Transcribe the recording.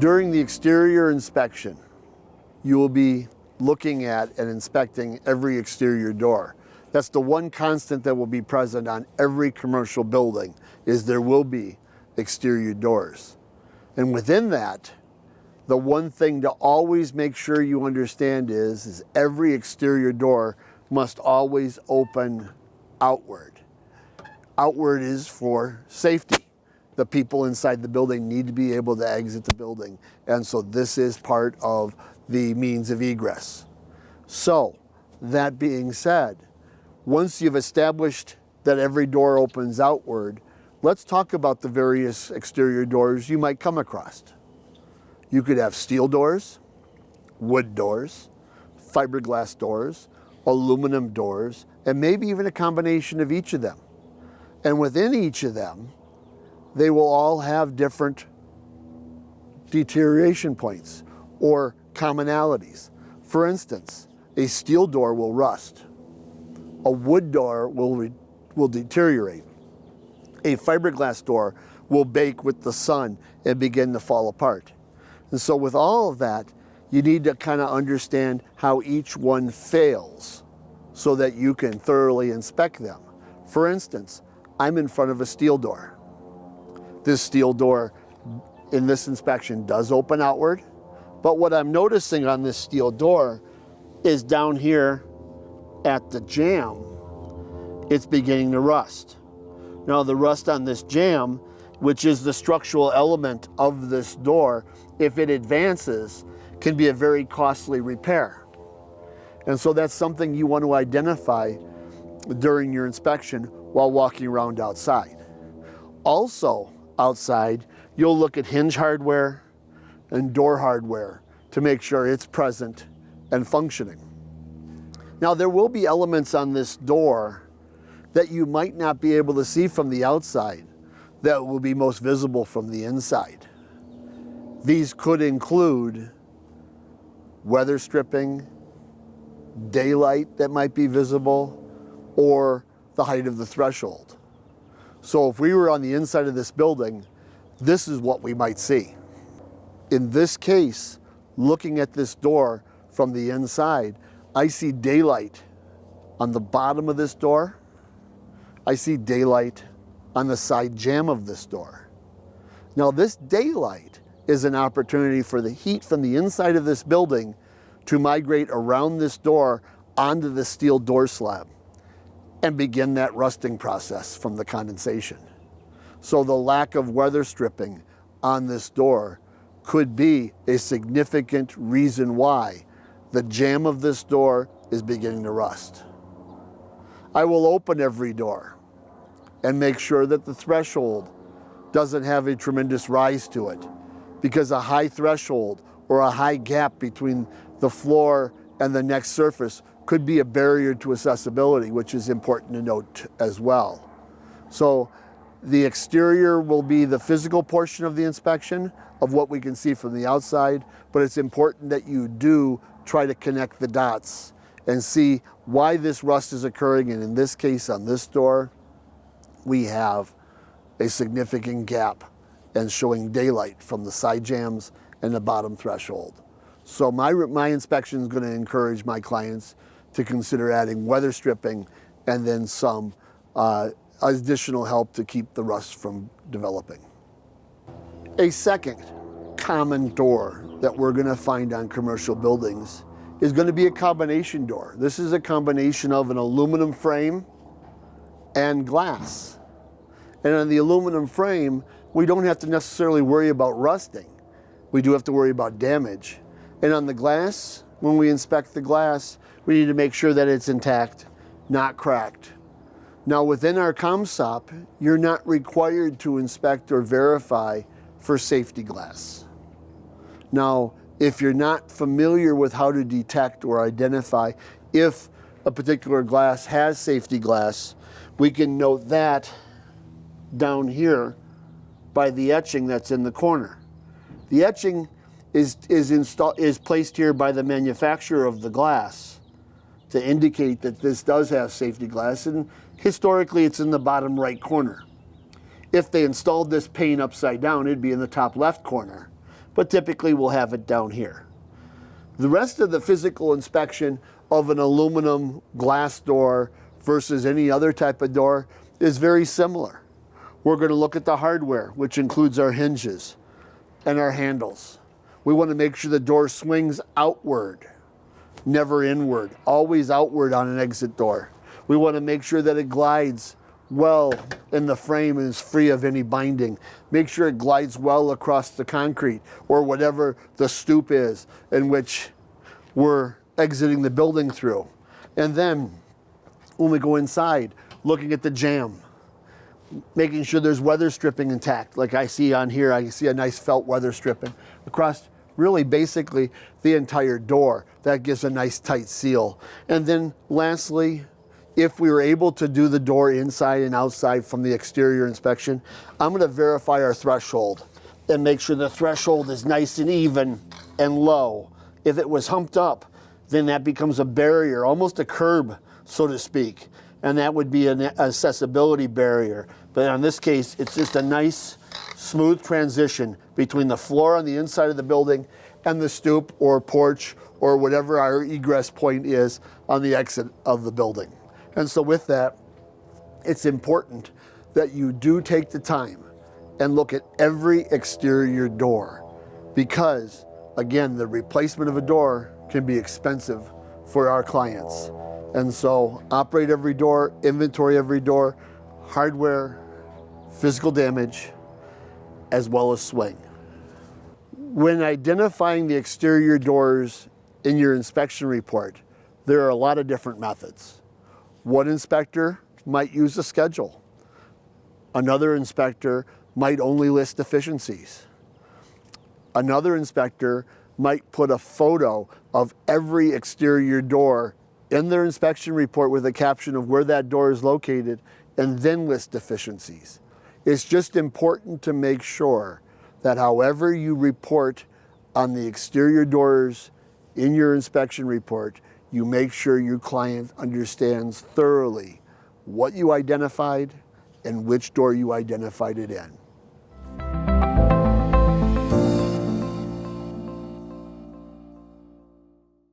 During the exterior inspection, you will be looking at and inspecting every exterior door. That's the one constant that will be present on every commercial building, is there will be exterior doors. And within that, the one thing to always make sure you understand is every exterior door must always open outward. Outward is for safety. The people inside the building need to be able to exit the building. And so this is part of the means of egress. So, that being said, once you've established that every door opens outward, let's talk about the various exterior doors you might come across. You could have steel doors, wood doors, fiberglass doors, aluminum doors, and maybe even a combination of each of them. And within each of them, they will all have different deterioration points or commonalities. For instance, a steel door will rust. A wood door will deteriorate. A fiberglass door will bake with the sun and begin to fall apart. And so with all of that, you need to kind of understand how each one fails so that you can thoroughly inspect them. For instance, I'm in front of a steel door. This steel door in this inspection does open outward, but what I'm noticing on this steel door is down here at the jamb, it's beginning to rust. Now the rust on this jamb, which is the structural element of this door, if it advances, can be a very costly repair. And so that's something you want to identify during your inspection while walking around outside. Also outside, you'll look at hinge hardware and door hardware to make sure it's present and functioning. Now there will be elements on this door that you might not be able to see from the outside that will be most visible from the inside. These could include weather stripping, daylight that might be visible, or the height of the threshold. So if we were on the inside of this building, this is what we might see. In this case, looking at this door from the inside, I see daylight on the bottom of this door. I see daylight on the side jamb of this door. Now this daylight is an opportunity for the heat from the inside of this building to migrate around this door onto the steel door slab and begin that rusting process from the condensation. So the lack of weather stripping on this door could be a significant reason why the jamb of this door is beginning to rust. I will open every door and make sure that the threshold doesn't have a tremendous rise to it, because a high threshold or a high gap between the floor and the next surface could be a barrier to accessibility, which is important to note as well. So the exterior will be the physical portion of the inspection of what we can see from the outside, but it's important that you do try to connect the dots and see why this rust is occurring. And in this case, on this door, we have a significant gap and showing daylight from the side jambs and the bottom threshold. So my inspection is going to encourage my clients to consider adding weather stripping and then some additional help to keep the rust from developing. A second common door that we're going to find on commercial buildings is going to be a combination door. This is a combination of an aluminum frame and glass. And on the aluminum frame, we don't have to necessarily worry about rusting. We do have to worry about damage. And on the glass, when we inspect the glass, we need to make sure that it's intact, not cracked. Now within our CommSop, you're not required to inspect or verify for safety glass. Now, if you're not familiar with how to detect or identify if a particular glass has safety glass, we can note that down here by the etching that's in the corner. The etching is placed here by the manufacturer of the glass to indicate that this does have safety glass, and historically it's in the bottom right corner. If they installed this pane upside down, it'd be in the top left corner. but typically we'll have it down here. The rest of the physical inspection of an aluminum glass door versus any other type of door is very similar. We're going to look at the hardware, which includes our hinges and our handles. We want to make sure the door swings outward, never inward, always outward on an exit door. We want to make sure that it glides well in the frame and is free of any binding. Make sure it glides well across the concrete or whatever the stoop is in which we're exiting the building through. And then when we go inside, looking at the jamb, making sure there's weather stripping intact. Like I see on here, I see a nice felt weather stripping across really basically the entire door. That gives a nice tight seal. And then lastly, if we were able to do the door inside and outside from the exterior inspection, I'm going to verify our threshold and make sure the threshold is nice and even and low. If it was humped up, then that becomes a barrier, almost a curb, so to speak. And that would be an accessibility barrier. But in this case, it's just a nice, smooth transition between the floor on the inside of the building and the stoop or porch or whatever our egress point is on the exit of the building. And so with that, it's important that you do take the time and look at every exterior door because, again, the replacement of a door can be expensive for our clients. And so operate every door, inventory every door, hardware, physical damage, as well as swing. When identifying the exterior doors in your inspection report, there are a lot of different methods. One inspector might use a schedule. Another inspector might only list deficiencies. Another inspector might put a photo of every exterior door in their inspection report with a caption of where that door is located and then list deficiencies. It's just important to make sure that however you report on the exterior doors in your inspection report, you make sure your client understands thoroughly what you identified and which door you identified it in.